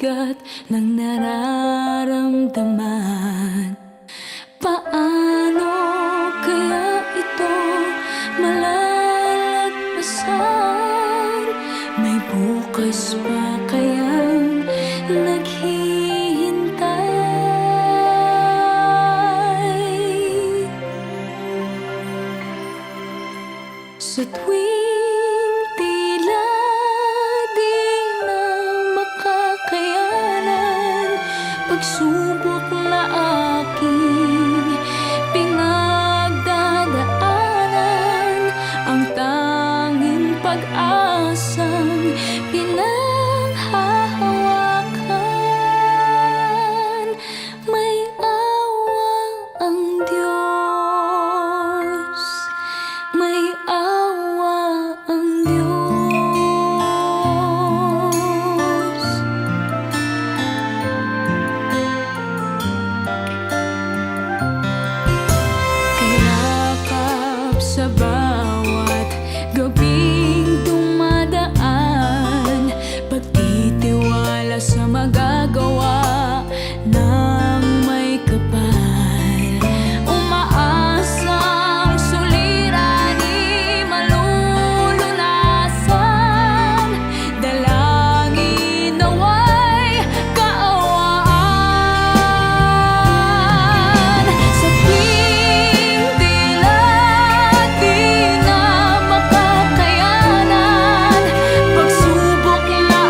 bigat ng nararamdaman. Paano kaya ito malalagpasan? May bukas pa kayang naghihintay? Sa tuwing tila di na makakayanan, pagsubok na aking pinagdadaanan, ang tanging pag-asang pinanghahawakan, may awa ang Diyos, may awa ang Diyos. Kayakap sa bawat gabing dumadaan, pagtitiwala sa magagawa ng may kapal, umaasang suliranin malulunasan, dalangin naway kaawaan. Sa tuwing tila di na makakayanan, pagsubok na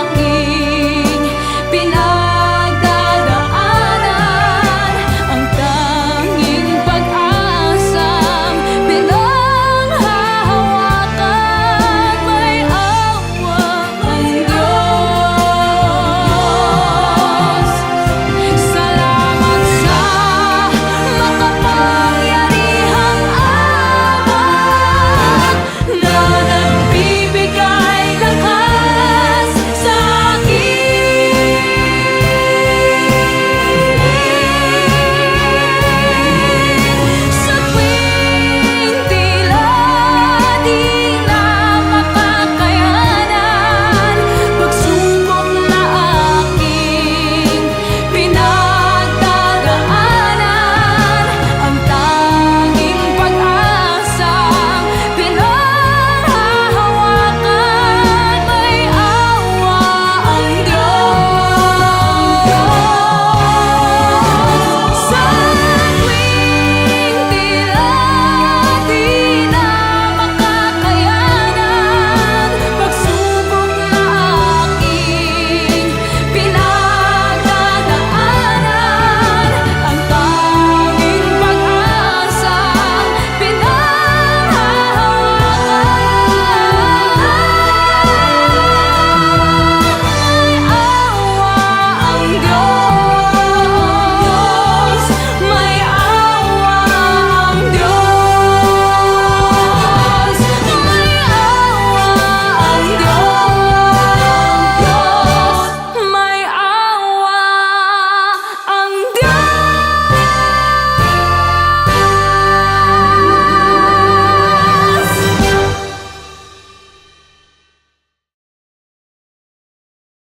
aking pinag